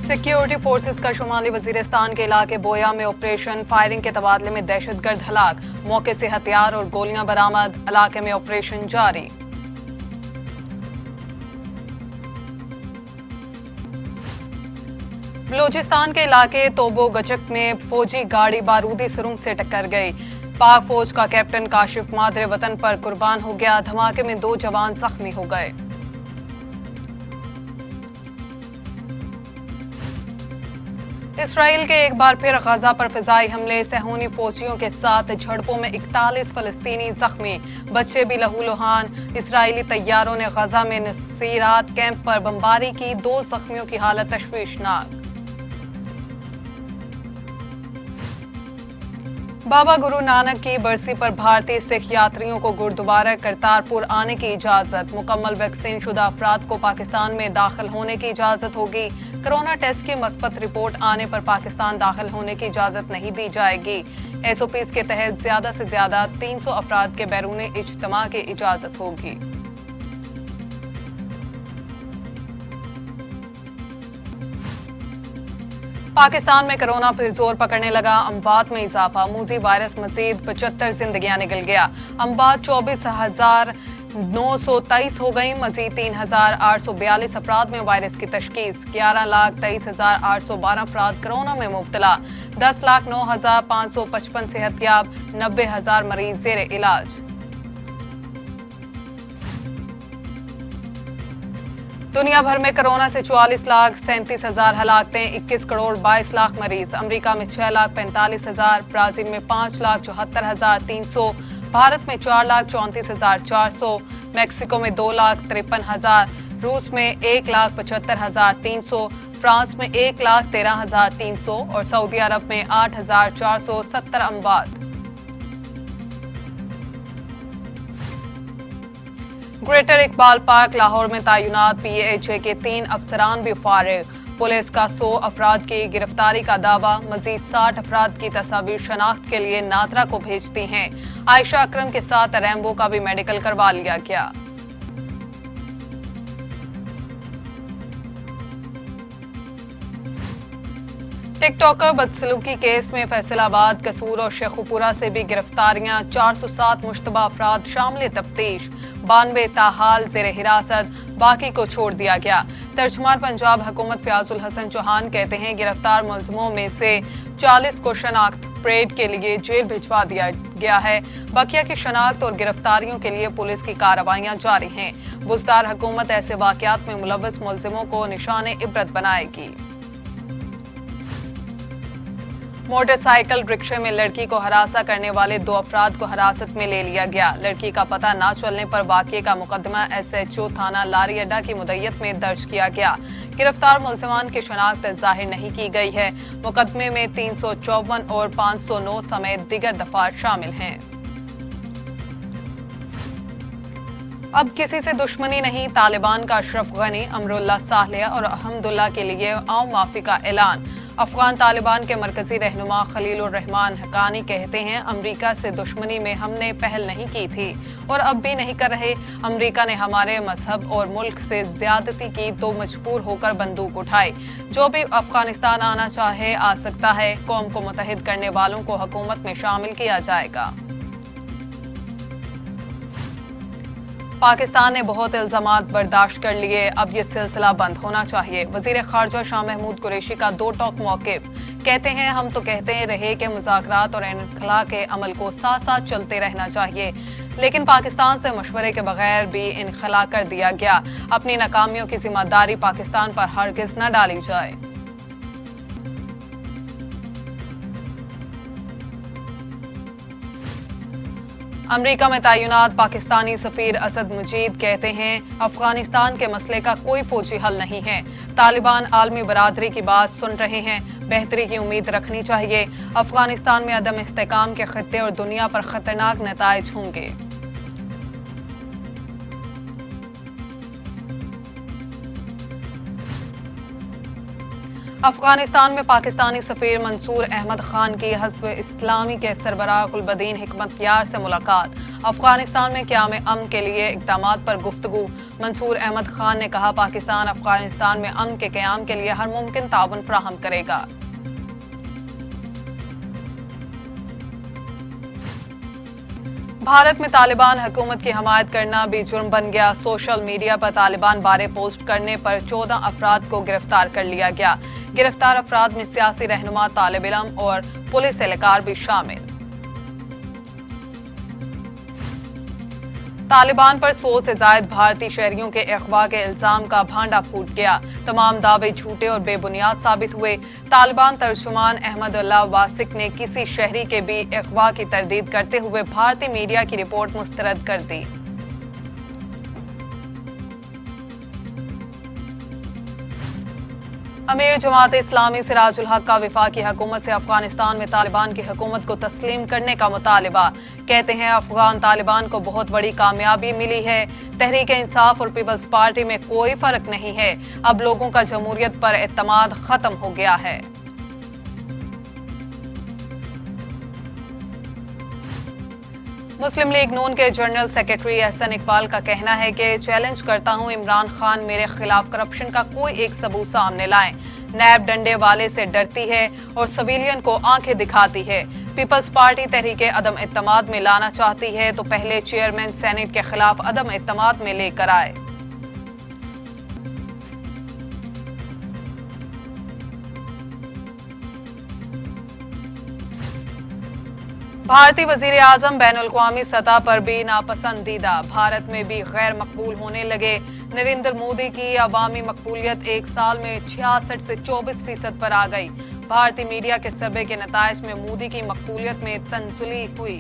Security forces کا شمالی وزیرستان کے علاقے بویا میں آپریشن فائرنگ کے تبادلے میں دہشت گرد ہلاک، موقع سے ہتھیار اور گولیاں برآمد، علاقے میں آپریشن جاری۔ بلوچستان کے علاقے توبو گچک میں فوجی گاڑی بارودی سرنگ سے ٹکر گئی، پاک فوج کا کیپٹن کاشف مادر وطن پر قربان ہو گیا، دھماکے میں 2 جوان زخمی ہو گئے۔ اسرائیل کے ایک بار پھر غزہ پر فضائی حملے، صہیونی فوجیوں کے ساتھ جھڑپوں میں 41 فلسطینی زخمی، بچے بھی لہولہان۔ اسرائیلی طیاروں نے غزہ میں نصیرات کیمپ پر بمباری کی، 2 زخمیوں کی حالت تشویشناک۔ بابا گرو نانک کی برسی پر بھارتی سکھ یاتریوں کو گردوارہ کرتارپور آنے کی اجازت، مکمل ویکسین شدہ افراد کو پاکستان میں داخل ہونے کی اجازت ہوگی، کرونا ٹیسٹ کی مثبت رپورٹ آنے پر پاکستان داخل ہونے کی اجازت نہیں دی جائے گی۔ ایس او پیز کے تحت زیادہ سے زیادہ 300 افراد کے بیرون اجتماع کی اجازت ہوگی۔ پاکستان میں کرونا پھر زور پکڑنے لگا، اموات میں اضافہ، موذی وائرس مزید 75 زندگیاں نگل گیا، اموات 24,923 ہو گئیں، مزید 3,842 افراد میں وائرس کی تشخیص، 11,23,812 افراد کرونا میں مبتلا، 10,09,555 صحت یاب، 90,000 مریض زیر علاج۔ دنیا بھر میں کرونا سے 44,37,000 ہلاکتیں، 21 کروڑ 22 لاکھ مریض، امریکہ میں 6,45,000، برازیل میں 5,74,300، بھارت میں 4,34,400، میکسیکو میں 2,53,000، روس میں 1,75,300، فرانس میں 1,13,300 اور سعودی عرب میں 8,470 اموات۔ گریٹر اقبال پارک لاہور میں تعینات پی ایچ اے کے 3 افسران بھی فارغ، پولیس کا 100 افراد کی گرفتاری کا دعویٰ، مزید 60 افراد کی تصاویر شناخت کے لیے نادرا کو بھیجتی ہیں، عائشہ اکرم کے ساتھ ریمبو کا بھی میڈیکل کروا لیا گیا۔ ٹک ٹاکر بدسلوکی کیس میں فیصل آباد، قصور اور شیخوپورہ سے بھی گرفتاریاں، 407 مشتبہ افراد شامل تفتیش، 92 تاحال زیر حراست، باقی کو چھوڑ دیا گیا۔ ترجمان پنجاب حکومت فیاض الحسن چوہان کہتے ہیں گرفتار ملزموں میں سے 40 کو شناخت پریڈ کے لیے جیل بھجوا دیا گیا ہے، بقیہ کی شناخت اور گرفتاریوں کے لیے پولیس کی کارروائیاں جاری ہیں۔ بزدار حکومت ایسے واقعات میں ملوث ملزموں کو نشان عبرت بنائے گی۔ موٹر سائیکل رکشے میں لڑکی کو ہراساں کرنے والے 2 افراد کو حراست میں لے لیا گیا، لڑکی کا پتہ نہ چلنے پر واقعے کا مقدمہ ایس ایچ او تھانہ لاری اڈا کی مدیت میں درج کیا گیا۔ گرفتار ملزمان کی شناخت ظاہر نہیں کی گئی ہے، مقدمے میں 354 اور 509 سمیت دیگر دفعات شامل ہیں۔ اب کسی سے دشمنی نہیں، طالبان کا اشرف غنی، امراللہ صالح اور حمداللہ کے لیے عام معافی کا اعلان۔ افغان طالبان کے مرکزی رہنما خلیل الرحمان حقانی کہتے ہیں امریکہ سے دشمنی میں ہم نے پہل نہیں کی تھی اور اب بھی نہیں کر رہے، امریکہ نے ہمارے مذہب اور ملک سے زیادتی کی تو مجبور ہو کر بندوق اٹھائی، جو بھی افغانستان آنا چاہے آ سکتا ہے، قوم کو متحد کرنے والوں کو حکومت میں شامل کیا جائے گا۔ پاکستان نے بہت الزامات برداشت کر لیے، اب یہ سلسلہ بند ہونا چاہیے، وزیر خارجہ شاہ محمود قریشی کا 2 ٹوک موقف، کہتے ہیں ہم تو کہتے رہے کہ مذاکرات اور انخلا کے عمل کو ساتھ ساتھ چلتے رہنا چاہیے، لیکن پاکستان سے مشورے کے بغیر بھی انخلا کر دیا گیا، اپنی ناکامیوں کی ذمہ داری پاکستان پر ہرگز نہ ڈالی جائے۔ امریکہ میں تعینات پاکستانی سفیر اسد مجید کہتے ہیں افغانستان کے مسئلے کا کوئی فوجی حل نہیں ہے، طالبان عالمی برادری کی بات سن رہے ہیں، بہتری کی امید رکھنی چاہیے، افغانستان میں عدم استحکام کے خطے اور دنیا پر خطرناک نتائج ہوں گے۔ افغانستان میں پاکستانی سفیر منصور احمد خان کی حزب اسلامی کے سربراہ گلبدین حکمت یار سے ملاقات، افغانستان میں قیام امن کے لیے اقدامات پر گفتگو۔ منصور احمد خان نے کہا پاکستان افغانستان میں امن کے قیام کے لیے ہر ممکن تعاون فراہم کرے گا۔ بھارت میں طالبان حکومت کی حمایت کرنا بھی جرم بن گیا۔ سوشل میڈیا پر طالبان بارے پوسٹ کرنے پر 14 افراد کو گرفتار کر لیا گیا۔ گرفتار افراد میں سیاسی رہنما، طالب علم اور پولیس اہلکار بھی شامل۔ طالبان پر 100 سے زائد بھارتی شہریوں کے اغوا کے الزام کا بھانڈا پھوٹ گیا۔ تمام دعوے جھوٹے اور بے بنیاد ثابت ہوئے۔ طالبان ترجمان احمد اللہ واسق نے کسی شہری کے بھی اغوا کی تردید کرتے ہوئے بھارتی میڈیا کی رپورٹ مسترد کر دی۔ امیر جماعت اسلامی سراج الحق کا وفاقی حکومت سے افغانستان میں طالبان کی حکومت کو تسلیم کرنے کا مطالبہ۔ کہتے ہیں افغان طالبان کو بہت بڑی کامیابی ملی ہے۔ تحریک انصاف اور پیپلز پارٹی میں کوئی فرق نہیں ہے۔ اب لوگوں کا جمہوریت پر اعتماد ختم ہو گیا ہے۔ مسلم لیگ نون کے جنرل سیکرٹری احسن اقبال کا کہنا ہے کہ چیلنج کرتا ہوں عمران خان میرے خلاف کرپشن کا کوئی ایک ثبوت سامنے لائیں۔ نیب ڈنڈے والے سے ڈرتی ہے اور سویلین کو آنکھیں دکھاتی ہے۔ پیپلز پارٹی تحریک عدم اعتماد میں لانا چاہتی ہے تو پہلے چیئرمین سینیٹ کے خلاف عدم اعتماد میں لے کر آئے۔ بھارتی وزیر اعظم بین الاقوامی سطح پر بھی ناپسندیدہ، بھارت میں بھی غیر مقبول ہونے لگے۔ نریندر مودی کی عوامی مقبولیت ایک سال میں 66 سے 24% پر آ گئی۔ بھارتی میڈیا کے سروے کے نتائج میں مودی کی مقبولیت میں تنزلی ہوئی۔